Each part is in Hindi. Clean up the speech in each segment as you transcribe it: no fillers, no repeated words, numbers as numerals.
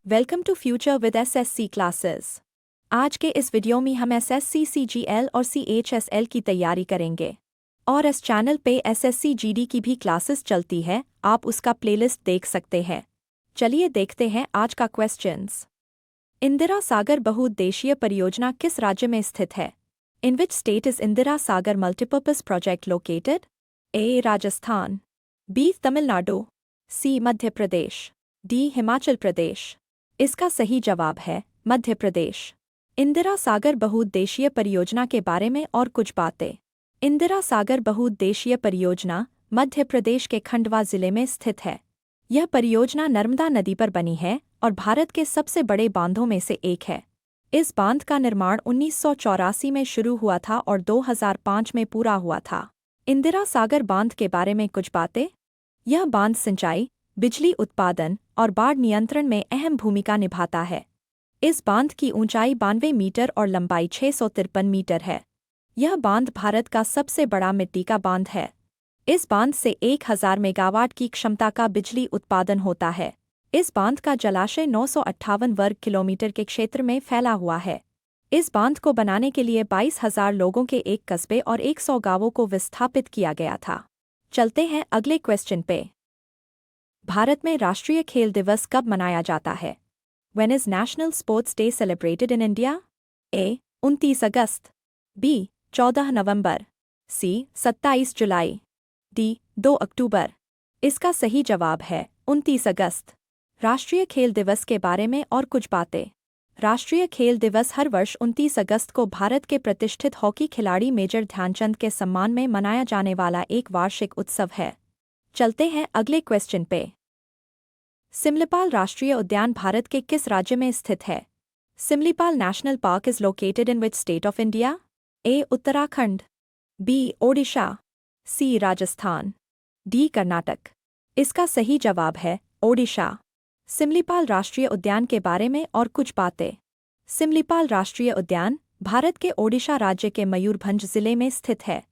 Welcome to future with SSC classes. आज के इस वीडियो में हम एसएससी सीजीएल और सीएचएसएल की तैयारी करेंगे और इस चैनल पे एसएससी जीडी की भी क्लासेस चलती है, आप उसका प्लेलिस्ट देख सकते हैं। चलिए देखते हैं आज का क्वेश्चंस। इंदिरा सागर बहुउद्देशीय परियोजना किस राज्य में स्थित है? In which state is Indira Sagar multipurpose project located? A Rajasthan, B Tamil Nadu, C Madhya Pradesh, D Himachal Pradesh. इसका सही जवाब है मध्य प्रदेश। इंदिरा सागर बहुउद्देशीय परियोजना के बारे में और कुछ बातें। इंदिरा सागर बहुउद्देशीय परियोजना मध्य प्रदेश के खंडवा जिले में स्थित है। यह परियोजना नर्मदा नदी पर बनी है और भारत के सबसे बड़े बांधों में से एक है। इस बांध का निर्माण 1984 में शुरू हुआ था और 2005 में पूरा हुआ था। इंदिरा सागर बांध के बारे में कुछ बातें। यह बांध सिंचाई, बिजली उत्पादन और बाढ़ नियंत्रण में अहम भूमिका निभाता है। इस बांध की ऊंचाई 92 मीटर और लंबाई 653 मीटर है। यह बांध भारत का सबसे बड़ा मिट्टी का बांध है। इस बांध से 1000 मेगावाट की क्षमता का बिजली उत्पादन होता है। इस बांध का जलाशय 958 वर्ग किलोमीटर के क्षेत्र में फैला हुआ है। इस बांध को बनाने के लिए 22,000 लोगों के एक कस्बे और 100 गांवों को विस्थापित किया गया था। चलते हैं अगले क्वेश्चन पे। भारत में राष्ट्रीय खेल दिवस कब मनाया जाता है? When is National Sports Day celebrated in India? A. 29 August, B. 14 November, C. 27 July, D. 2 अक्टूबर। इसका सही जवाब है 29 अगस्त। राष्ट्रीय खेल दिवस के बारे में और कुछ बातें। राष्ट्रीय खेल दिवस हर वर्ष 29 अगस्त को भारत के प्रतिष्ठित हॉकी खिलाड़ी मेजर ध्यानचंद के सम्मान में मनाया जाने वाला एक वार्षिक उत्सव है। चलते हैं अगले क्वेश्चन पे। सिमलीपाल राष्ट्रीय उद्यान भारत के किस राज्य में स्थित है? Similipal national park is located in which state of India? A. Uttarakhand, B. Odisha, C. Rajasthan, D. Karnataka. इसका सही जवाब है ओडिशा। सिमलीपाल राष्ट्रीय उद्यान के बारे में और कुछ बातें। सिमलीपाल राष्ट्रीय उद्यान भारत के ओडिशा राज्य के मयूरभंज जिले में स्थित है।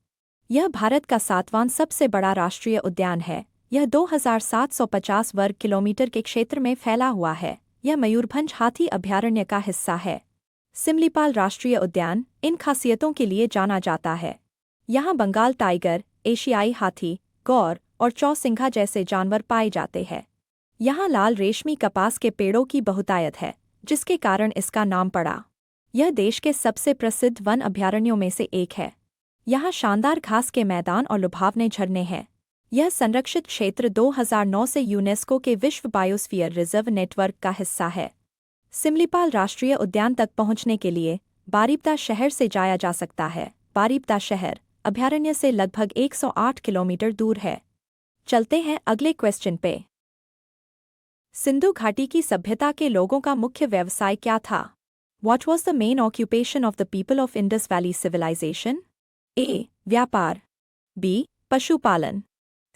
यह भारत का 7वां सबसे बड़ा राष्ट्रीय उद्यान है। यह 2750 वर्ग किलोमीटर के क्षेत्र में फैला हुआ है। यह मयूरभंज हाथी अभयारण्य का हिस्सा है। सिमलीपाल राष्ट्रीय उद्यान इन खासियतों के लिए जाना जाता है। यहाँ बंगाल टाइगर, एशियाई हाथी, गौर और चौसिंघा जैसे जानवर पाए जाते हैं। यहाँ लाल रेशमी कपास के पेड़ों की बहुतायत है, जिसके कारण इसका नाम पड़ा। यह देश के सबसे प्रसिद्ध वन अभयारण्यों में से एक है। यहाँ शानदार घास के मैदान और लुभावने झरने हैं। यह संरक्षित क्षेत्र 2009 से यूनेस्को के विश्व बायोस्फीयर रिजर्व नेटवर्क का हिस्सा है। सिमलीपाल राष्ट्रीय उद्यान तक पहुंचने के लिए बारिपदा शहर से जाया जा सकता है। बारिपदा शहर अभयारण्य से लगभग 108 किलोमीटर दूर है। चलते हैं अगले क्वेश्चन पे। सिंधु घाटी की सभ्यता के लोगों का मुख्य व्यवसाय क्या था? What was the main occupation of the people of Indus Valley Civilization? A. व्यापार, B. पशुपालन,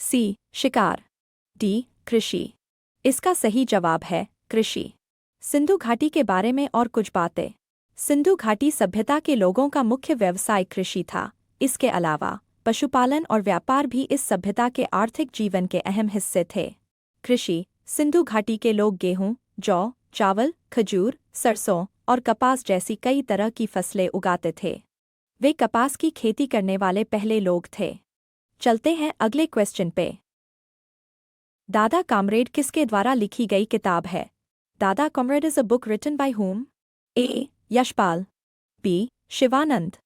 C. शिकार, D. कृषि। इसका सही जवाब है कृषि। सिंधु घाटी के बारे में और कुछ बातें। सिंधु घाटी सभ्यता के लोगों का मुख्य व्यवसाय कृषि था। इसके अलावा पशुपालन और व्यापार भी इस सभ्यता के आर्थिक जीवन के अहम हिस्से थे। कृषि सिंधु घाटी के लोग गेहूं, जौ, चावल, खजूर, सरसों और कपास जैसी कई तरह की फसलें उगाते थे। वे कपास की खेती करने वाले पहले लोग थे। चलते हैं अगले क्वेश्चन पे। दादा कामरेड किसके द्वारा लिखी गई किताब है? Dada Comrade is a book written by whom? A. Yashpal, B. Shivanand,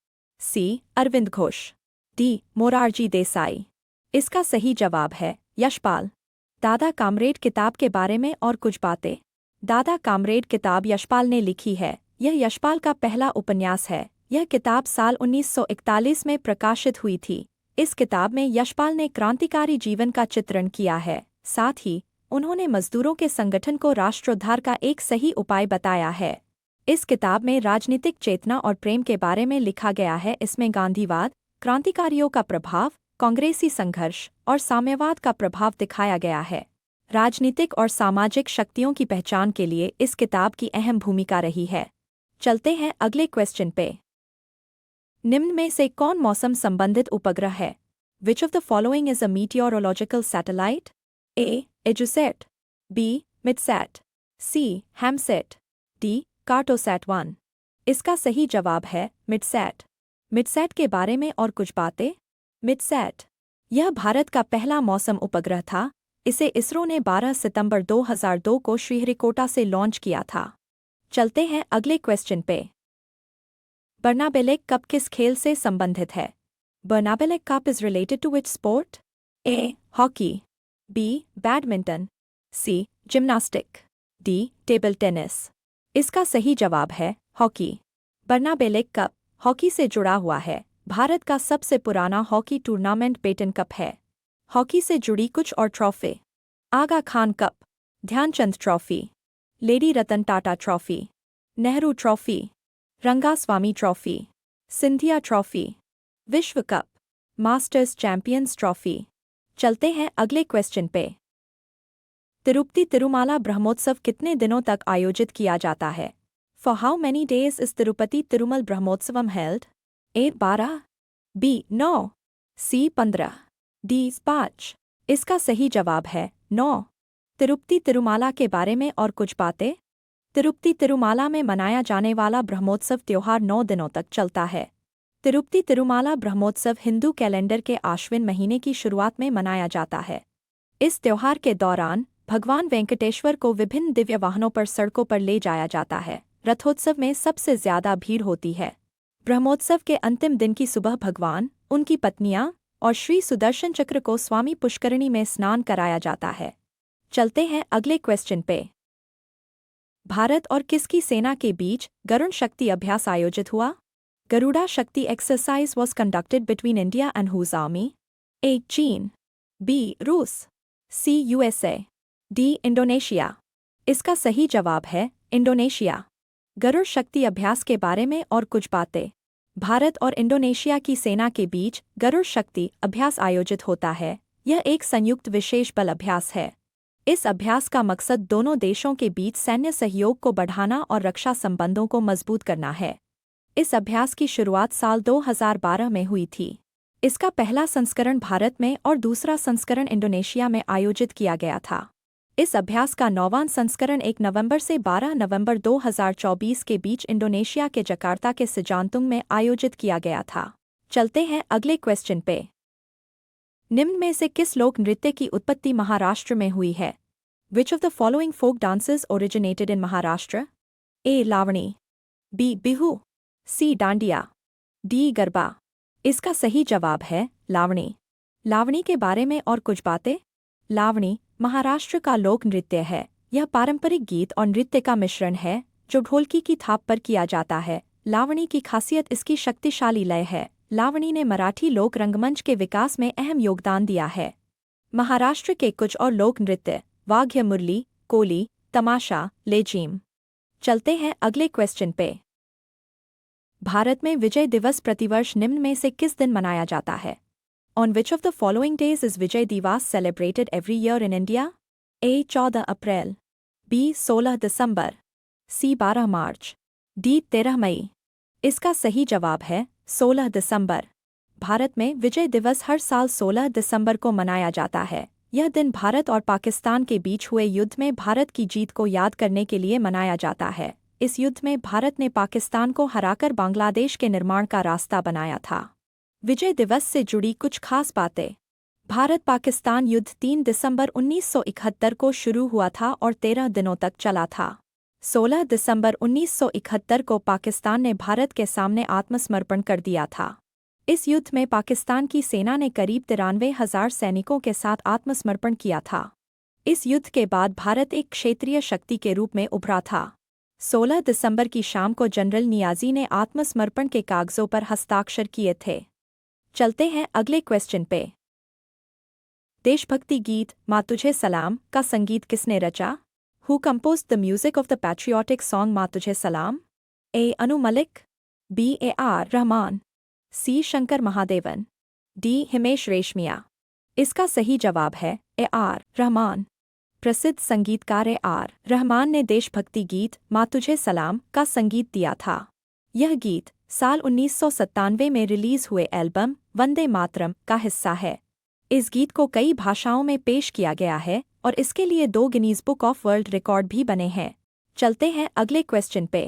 C. Arvind Ghosh, D. Morarji Desai. इसका सही जवाब है यशपाल। दादा कामरेड किताब के बारे में और कुछ बातें। दादा कामरेड किताब यशपाल ने लिखी है। यह यशपाल का पहला उपन्यास है। यह किताब साल 1941 में प्रकाशित हुई थी। इस किताब में यशपाल ने क्रांतिकारी जीवन का चित्रण किया है। साथ ही उन्होंने मजदूरों के संगठन को राष्ट्रोद्धार का एक सही उपाय बताया है। इस किताब में राजनीतिक चेतना और प्रेम के बारे में लिखा गया है। इसमें गांधीवाद, क्रांतिकारियों का प्रभाव, कांग्रेसी संघर्ष और साम्यवाद का प्रभाव दिखाया गया है। राजनीतिक और सामाजिक शक्तियों की पहचान के लिए इस किताब की अहम भूमिका रही है। चलते हैं अगले क्वेश्चन पे। निम्न में से कौन मौसम संबंधित उपग्रह है? Which of the following is a meteorological satellite? A. EduSat, B. MidSat, C HAMSAT, D Cartosat 1। इसका सही जवाब है मिडसैट। मिडसैट के बारे में और कुछ बातें। मिडसैट यह भारत का पहला मौसम उपग्रह था। इसे इसरो ने 12 सितंबर 2002 को श्रीहरिकोटा से लॉन्च किया था। चलते हैं अगले क्वेश्चन पे। बर्नाबेले कप किस खेल से संबंधित है? Bernabeu cup is related to which sport? A hockey, B badminton, C gymnastic, D table tennis. इसका सही जवाब है हॉकी। बर्नाबेले कप हॉकी से जुड़ा हुआ है। भारत का सबसे पुराना हॉकी टूर्नामेंट बेटन कप है। हॉकी से जुड़ी कुछ और trophy. Aga Khan cup, Dhyanchand trophy, lady Ratan Tata trophy, Nehru trophy, Rangaswamy trophy, Scindia trophy, विश्व कप, मास्टर्स चैंपियंस ट्रॉफी। चलते हैं अगले क्वेश्चन पे। तिरुपति तिरुमाला ब्रह्मोत्सव कितने दिनों तक आयोजित किया जाता है? For how many days is Tirupati Tirumala Brahmotsavam held? A 12, B 9, C 15, D 5। इसका सही जवाब है 9। तिरुपति तिरुमाला के बारे में और कुछ बातें। तिरुपति तिरुमाला में मनाया जाने वाला ब्रह्मोत्सव त्योहार 9 दिनों तक चलता है। तिरुपति तिरुमाला ब्रह्मोत्सव हिंदू कैलेंडर के आश्विन महीने की शुरुआत में मनाया जाता है। इस त्योहार के दौरान भगवान वेंकटेश्वर को विभिन्न दिव्य वाहनों पर सड़कों पर ले जाया जाता है। रथोत्सव में सबसे ज्यादा भीड़ होती है। ब्रह्मोत्सव के अंतिम दिन की सुबह भगवान, उनकी पत्नियां और श्री सुदर्शन चक्र को स्वामी पुष्करिणी में स्नान कराया जाता है। चलते हैं अगले क्वेश्चन पे। भारत और किसकी सेना के बीच गरुड़ शक्ति अभ्यास आयोजित हुआ? Garuda Shakti exercise was conducted between India and whose army? A चीन, बी रूस, सी यूएसए, डी इंडोनेशिया। इसका सही जवाब है इंडोनेशिया। गरुड़ शक्ति अभ्यास के बारे में और कुछ बातें। भारत और इंडोनेशिया की सेना के बीच गरुड़ शक्ति अभ्यास आयोजित होता है। यह एक संयुक्त विशेष बल अभ्यास है। इस अभ्यास का मकसद दोनों देशों के बीच सैन्य सहयोग को बढ़ाना और रक्षा संबंधों को मजबूत करना है। इस अभ्यास की शुरुआत साल 2012 में हुई थी। इसका पहला संस्करण भारत में और दूसरा संस्करण इंडोनेशिया में आयोजित किया गया था। इस अभ्यास का 9वां संस्करण 1 नवंबर से 12 नवंबर 2024 के बीच इंडोनेशिया के जकार्ता के सिजांतुंग में आयोजित किया गया था। चलते हैं अगले क्वेश्चन पे। निम्न में से किस लोक नृत्य की उत्पत्ति महाराष्ट्र में हुई है? Which of the following folk dances originated in Maharashtra? A Lavani, B Bihu, C Dandiya, D Garba. इसका सही जवाब है लावणी। लावणी के बारे में और कुछ बातें। लावणी महाराष्ट्र का लोक नृत्य है। यह पारंपरिक गीत और नृत्य का मिश्रण है जो ढोलकी की थाप पर किया जाता है। लावणी की खासियत इसकी शक्तिशाली लय है। लावणी ने मराठी लोक रंगमंच के विकास में अहम योगदान दिया है। महाराष्ट्र के कुछ और लोक नृत्य वाघ्य मुरली, कोली, तमाशा, लेजीम। चलते हैं अगले क्वेश्चन पे। भारत में विजय दिवस प्रतिवर्ष निम्न में से किस दिन मनाया जाता है? On which of the following days is Vijay Diwas celebrated every year in India? A 14 April, B 16 December, C 12 March, D 13 मई। इसका सही जवाब है 16 दिसंबर। भारत में विजय दिवस हर साल 16 दिसंबर को मनाया जाता है। यह दिन भारत और पाकिस्तान के बीच हुए युद्ध में भारत की जीत को याद करने के लिए मनाया जाता है। इस युद्ध में भारत ने पाकिस्तान को हराकर बांग्लादेश के निर्माण का रास्ता बनाया था। विजय दिवस से जुड़ी कुछ खास बातें। भारत पाकिस्तान युद्ध 3 दिसंबर 1971 को शुरू हुआ था और 13 दिनों तक चला था। 16 दिसंबर 1971 को पाकिस्तान ने भारत के सामने आत्मसमर्पण कर दिया था। इस युद्ध में पाकिस्तान की सेना ने करीब 93,000 सैनिकों के साथ आत्मसमर्पण किया था। इस युद्ध के बाद भारत एक क्षेत्रीय शक्ति के रूप में उभरा था। 16 दिसंबर की शाम को जनरल नियाज़ी ने आत्मसमर्पण के कागजों पर हस्ताक्षर किए थे। चलते हैं अगले क्वेश्चन पे। देशभक्ति गीत माँ तुझे सलाम का संगीत किसने रचा? Who composed the music of the patriotic song Maa Tujhe Salaam? A Anu Malik, B A R Rahman, C Shankar Mahadevan, D Himesh Reshammiya. इसका सही जवाब है ए आर रहमान। प्रसिद्ध संगीतकार ए आर रहमान ने देशभक्ति गीत माँ तुझे सलाम का संगीत दिया था। यह गीत साल 1997 में रिलीज हुए एल्बम वंदे मातरम का हिस्सा है। इस गीत को कई भाषाओं में पेश किया गया है और इसके लिए 2 Guinness book of world record भी बने हैं। चलते हैं अगले क्वेश्चन पे।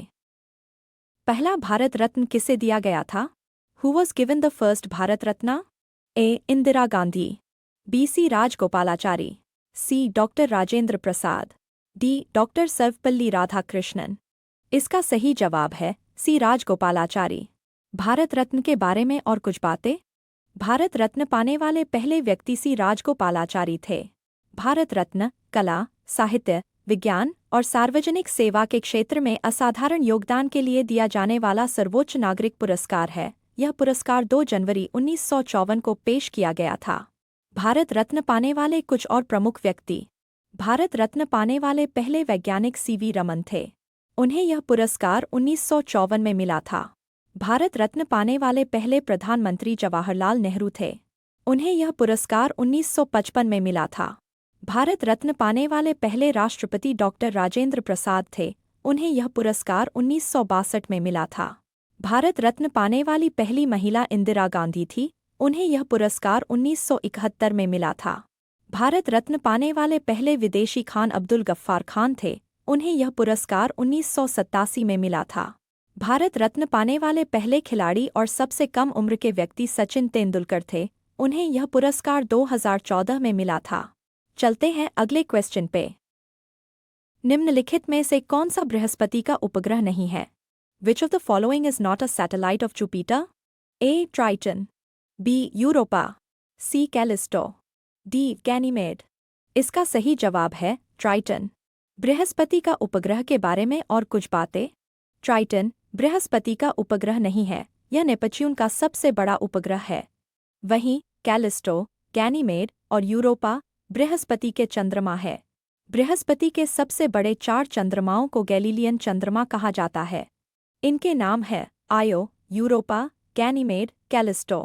पहला भारत रत्न किसे दिया गया था? Who was given the first Bharat Ratna? A. Indira Gandhi, B. C. Rajagopalachari, C. Doctor Rajendra Prasad, D. Doctor Sarvepalli Radhakrishnan. इसका सही जवाब है सी. राजगोपालाचारी। भारत रत्न के बारे में और कुछ बातें। भारत रत्न पाने वाले पहले व्यक्ति सी. राजगोपालाचारी थे। भारत रत्न कला, साहित्य, विज्ञान और सार्वजनिक सेवा के क्षेत्र में असाधारण योगदान के लिए दिया जाने वाला सर्वोच्च नागरिक पुरस्कार है। यह पुरस्कार 2 जनवरी 1954 को पेश किया गया था। भारत रत्न पाने वाले कुछ और प्रमुख व्यक्ति। भारत रत्न पाने वाले पहले वैज्ञानिक सीवी रमन थे। उन्हें यह पुरस्कार 1954 में मिला था। भारत रत्न पाने वाले पहले प्रधानमंत्री जवाहरलाल नेहरू थे। उन्हें यह पुरस्कार 1955 में मिला था। भारत रत्न पाने वाले पहले राष्ट्रपति डॉक्टर राजेंद्र प्रसाद थे। उन्हें यह पुरस्कार 1962 में मिला था। भारत रत्न पाने वाली पहली महिला इंदिरा गांधी थी। उन्हें यह पुरस्कार 1971 में मिला था। भारत रत्न पाने वाले पहले विदेशी खान अब्दुल गफ्फार खान थे। उन्हें यह पुरस्कार 1987 में मिला था। भारत रत्न पाने वाले पहले खिलाड़ी और सबसे कम उम्र के व्यक्ति सचिन तेंदुलकर थे। उन्हें यह पुरस्कार 2014 में मिला था। चलते हैं अगले क्वेश्चन पे। निम्नलिखित में से कौन सा बृहस्पति का उपग्रह नहीं है? Which of the following is not a satellite of Jupiter? A. Triton, B. Europa, C. Callisto, D. Ganymede। इसका सही जवाब है ट्राइटन। बृहस्पति का उपग्रह के बारे में और कुछ बातें। ट्राइटन बृहस्पति का उपग्रह नहीं है, यह नेपच्यून का सबसे बड़ा उपग्रह है। वहीं कैलिस्टो, गैनीमेड और यूरोपा बृहस्पति के चंद्रमा है। बृहस्पति के सबसे बड़े 4 चंद्रमाओं को गैलीलियन चंद्रमा कहा जाता है। इनके नाम है आयो, यूरोपा, गैनीमेड, कैलिस्टो।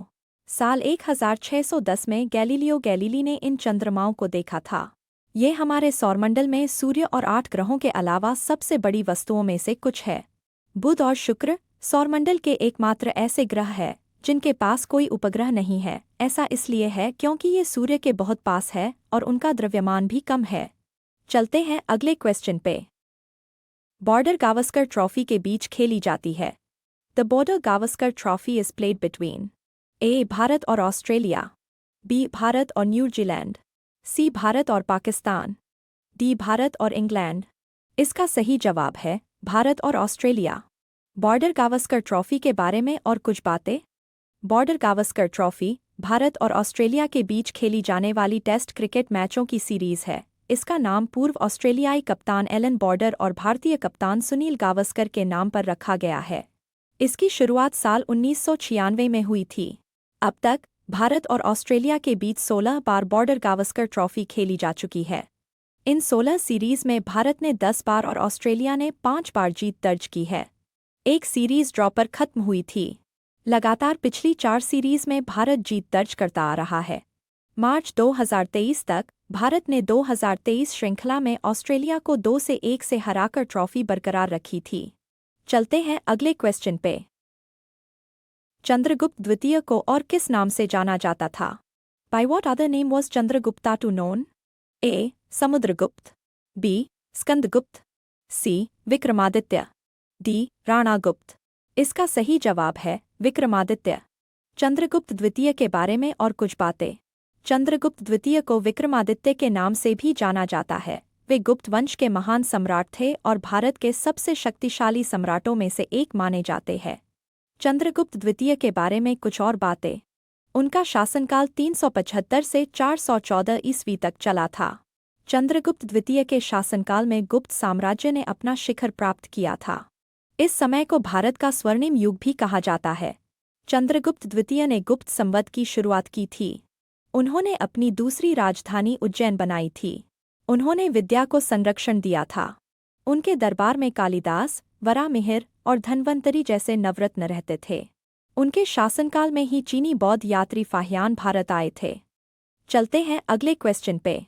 साल 1610 में गैलीलियो गैलीली ने इन चंद्रमाओं को देखा था। ये हमारे सौरमंडल में सूर्य और 8 ग्रहों के अलावा सबसे बड़ी वस्तुओं में से कुछ है। बुध और शुक्र सौरमंडल के एकमात्र ऐसे ग्रह हैं जिनके पास कोई उपग्रह नहीं है। ऐसा इसलिए है क्योंकि ये सूर्य के बहुत पास है और उनका द्रव्यमान भी कम है। चलते हैं अगले क्वेश्चन पे। बॉर्डर गावस्कर ट्रॉफी के बीच खेली जाती है। The Border Gavaskar trophy is played between A. Bharat और ऑस्ट्रेलिया, बी. भारत और न्यूजीलैंड, सी. भारत और पाकिस्तान, डी. भारत और इंग्लैंड। इसका सही जवाब है भारत और ऑस्ट्रेलिया। बॉर्डर गावस्कर ट्रॉफी के बारे में और कुछ बातें। बॉर्डर गावस्कर ट्रॉफी भारत और ऑस्ट्रेलिया के बीच खेली जाने वाली टेस्ट क्रिकेट मैचों की सीरीज है। इसका नाम पूर्व ऑस्ट्रेलियाई कप्तान एलन बॉर्डर और भारतीय कप्तान सुनील गावस्कर के नाम पर रखा गया है। इसकी शुरुआत साल 1996 में हुई थी। अब तक भारत और ऑस्ट्रेलिया के बीच 16 बार बॉर्डर गावस्कर ट्रॉफी खेली जा चुकी है। इन 16 सीरीज में भारत ने 10 बार और ऑस्ट्रेलिया ने 5 बार जीत दर्ज की है। एक सीरीज ड्रॉ पर खत्म हुई थी। लगातार पिछली 4 सीरीज में भारत जीत दर्ज करता आ रहा है। मार्च 2023 तक भारत ने 2023 श्रृंखला में ऑस्ट्रेलिया को 2-1 से हराकर ट्रॉफी बरकरार रखी थी। चलते हैं अगले क्वेश्चन पे। चंद्रगुप्त द्वितीय को और किस नाम से जाना जाता था? By what other name was Chandragupta to known? A. Samudragupta, B. Skandagupta, C. Vikramaditya, D. Ranagupta. इसका सही जवाब है विक्रमादित्य। चंद्रगुप्त द्वितीय के बारे में और कुछ बातें। चंद्रगुप्त द्वितीय को विक्रमादित्य के नाम से भी जाना जाता है। वे गुप्त वंश के महान सम्राट थे और भारत के सबसे शक्तिशाली सम्राटों में से एक माने जाते हैं। चंद्रगुप्त द्वितीय के बारे में कुछ और बातें। उनका शासनकाल 375 से 414 ईस्वी तक चला था। चंद्रगुप्त द्वितीय के शासनकाल में गुप्त साम्राज्य ने अपना शिखर प्राप्त किया था। इस समय को भारत का स्वर्णिम युग भी कहा जाता है। चंद्रगुप्त द्वितीय ने गुप्त संवत की शुरुआत की थी। उन्होंने अपनी दूसरी राजधानी उज्जैन बनाई थी। उन्होंने विद्या को संरक्षण दिया था। उनके दरबार में कालिदास, वराहमिहिर और धन्वंतरी जैसे नवरत्न रहते थे। उनके शासनकाल में ही चीनी बौद्ध यात्री फाहियान भारत आए थे। चलते हैं अगले क्वेश्चन पे।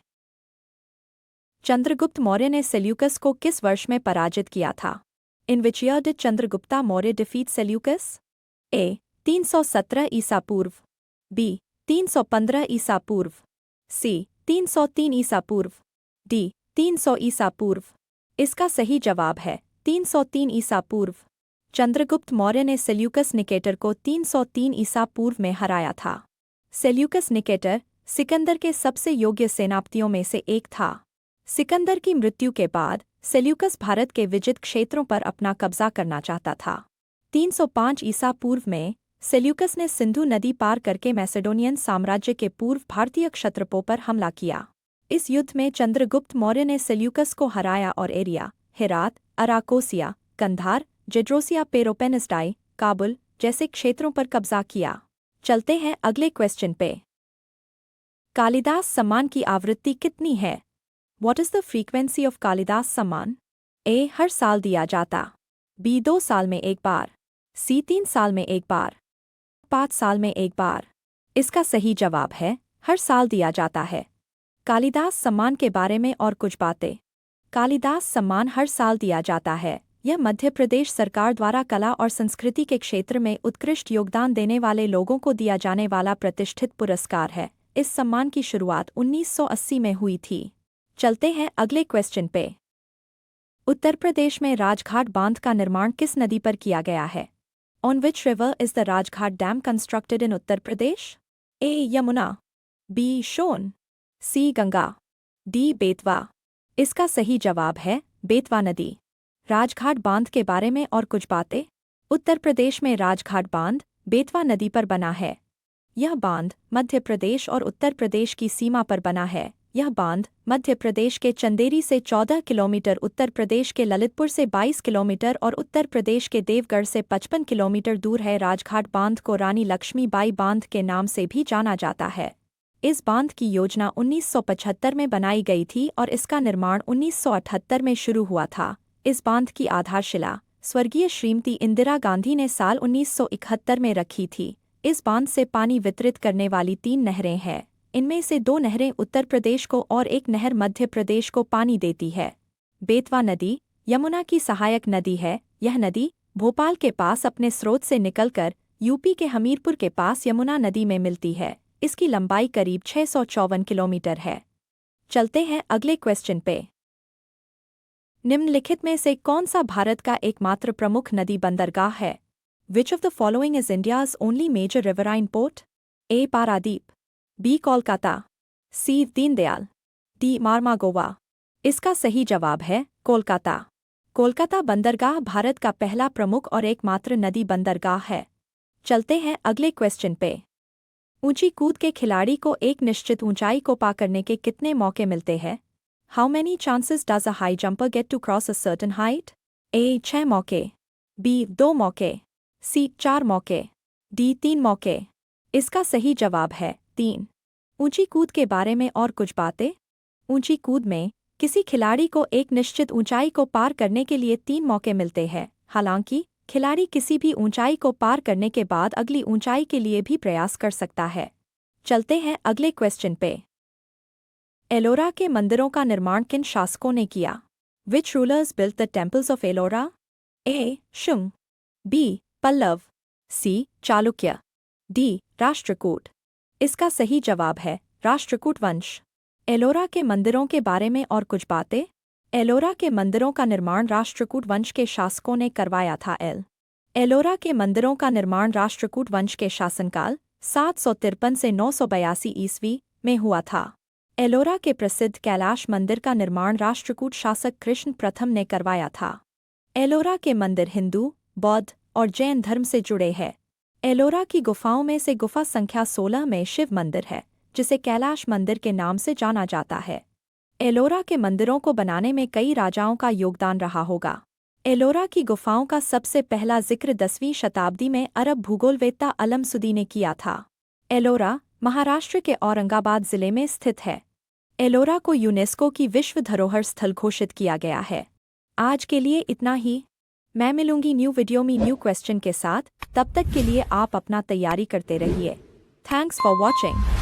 चंद्रगुप्त मौर्य ने सेल्यूकस को किस वर्ष में पराजित किया था? In which year did Chandragupta Maurya defeat Seleucus? A. 317 ईसा पूर्व, बी. 315 ईसा पूर्व, सी. 303 ईसा पूर्व, डी 300 ईसा पूर्व। इसका सही जवाब है 303 ईसा पूर्व। चंद्रगुप्त मौर्य ने सेल्यूकस निकेटर को 303 ईसा पूर्व में हराया था। सेल्यूकस निकेटर सिकंदर के सबसे योग्य सेनापतियों में से एक था। सिकंदर की मृत्यु के बाद सेल्यूकस भारत के विजित क्षेत्रों पर अपना कब्जा करना चाहता था। 305 ईसा पूर्व में सेल्यूकस ने सिंधु नदी पार करके मैसेडोनियन साम्राज्य के पूर्व भारतीय क्षत्रपों पर हमला किया। इस युद्ध में चंद्रगुप्त मौर्य ने सेल्यूकस को हराया और Aria, Herat, Arachosia, Kandahar, Gedrosia Paropamisadae, Kabul जैसे क्षेत्रों पर कब्जा किया। चलते हैं अगले क्वेश्चन पे। कालिदास सम्मान की आवृत्ति कितनी है? What is the frequency of Kalidas सम्मान? ए. हर साल दिया जाता। बी. 2 साल में एक बार। सी. 3 साल में एक बार। 5 साल में एक बार। इसका सही जवाब है हर साल दिया जाता है। कालिदास सम्मान के बारे में और कुछ बातें। कालिदास सम्मान हर साल दिया जाता है। यह मध्य प्रदेश सरकार द्वारा कला और संस्कृति के क्षेत्र में उत्कृष्ट योगदान देने वाले लोगों को दिया जाने वाला प्रतिष्ठित पुरस्कार है। इस सम्मान की शुरुआत 1980 में हुई थी। चलते हैं अगले क्वेश्चन पे। उत्तर प्रदेश में राजघाट बांध का निर्माण किस नदी पर किया गया है? On which river is the Rajghat dam constructed in Uttar Pradesh? A. Yamuna, B. Son, C. Ganga, D. Betwa. इसका सही जवाब है बेतवा नदी। राजघाट बांध के बारे में और कुछ बातें। उत्तर प्रदेश में राजघाट बांध बेतवा नदी पर बना है। यह बांध मध्य प्रदेश और उत्तर प्रदेश की सीमा पर बना है। यह बांध मध्य प्रदेश के चंदेरी से 14 किलोमीटर, उत्तर प्रदेश के ललितपुर से 22 किलोमीटर और उत्तर प्रदेश के देवगढ़ से 55 किलोमीटर दूर है। राजघाट बांध को रानी लक्ष्मीबाई बांध के नाम से भी जाना जाता है। इस बांध की योजना 1975 में बनाई गई थी और इसका निर्माण 1978 में शुरू हुआ था। इस बांध की आधारशिला स्वर्गीय श्रीमती इंदिरा गांधी ने साल 1971 में रखी थी। इस बांध से पानी वितरित करने वाली 3 नहरें हैं। इनमें से 2 नहरें उत्तर प्रदेश को और एक नहर मध्य प्रदेश को पानी देती है। बेतवा नदी यमुना की सहायक नदी है। यह नदी भोपाल के पास अपने स्रोत से निकलकर यूपी के हमीरपुर के पास यमुना नदी में मिलती है। इसकी लंबाई करीब 654 किलोमीटर है। चलते हैं अगले क्वेश्चन पे। निम्नलिखित में से कौन सा भारत का एकमात्र प्रमुख नदी बंदरगाह है? Which of the following is India's only major riverine port? A. Paradip, B. Kolkata, C. Deendayal, D. Marmagao. इसका सही जवाब है कोलकाता। कोलकाता बंदरगाह भारत का पहला प्रमुख और एकमात्र नदी बंदरगाह है। चलते हैं अगले क्वेश्चन पे। ऊंची कूद के खिलाड़ी को एक निश्चित ऊंचाई को पार करने के कितने मौके मिलते हैं? How many chances does a high jumper get to cross a certain height? A. 6 मौके, B. 2 मौके, C. 4 मौके, D. 3 मौके। इसका सही जवाब है 3। ऊंची कूद के बारे में और कुछ बातें। ऊंची कूद में किसी खिलाड़ी को एक निश्चित ऊंचाई को पार करने के लिए 3 मौके मिलते हैं। हालांकि खिलाड़ी किसी भी ऊंचाई को पार करने के बाद अगली ऊंचाई के लिए भी प्रयास कर सकता है। चलते हैं अगले क्वेश्चन पे। एलोरा के मंदिरों का निर्माण किन शासकों ने किया? Which rulers built the temples of Ellora? A. Shunga, B. Pallav, C. Chalukya, D. Rashtrakuta. इसका सही जवाब है राष्ट्रकूट वंश। एलोरा के मंदिरों के बारे में और कुछ बातें। एलोरा के मंदिरों का निर्माण राष्ट्रकूट वंश के शासकों ने करवाया था। एलोरा के मंदिरों का निर्माण राष्ट्रकूट वंश के शासनकाल 753 से 982 ईस्वी में हुआ था। एलोरा के प्रसिद्ध कैलाश मंदिर का निर्माण राष्ट्रकूट शासक कृष्ण प्रथम ने करवाया था। एलोरा के मंदिर हिंदू, बौद्ध और जैन धर्म से जुड़े हैं। एलोरा की गुफाओं में से गुफा संख्या 16 में शिव मंदिर है, जिसे कैलाश मंदिर के नाम से जाना जाता है। एलोरा के मंदिरों को बनाने में कई राजाओं का योगदान रहा होगा। एलोरा की गुफाओं का सबसे पहला जिक्र 10वीं शताब्दी में अरब भूगोलवेत्ता अलमसुदी ने किया था। एलोरा महाराष्ट्र के औरंगाबाद जिले में स्थित है। एलोरा को यूनेस्को की विश्व धरोहर स्थल घोषित किया गया है। आज के लिए इतना ही। मैं मिलूंगी न्यू वीडियो में न्यू क्वेश्चन के साथ। तब तक के लिए आप अपना तैयारी करते रहिए। Thanks for watching.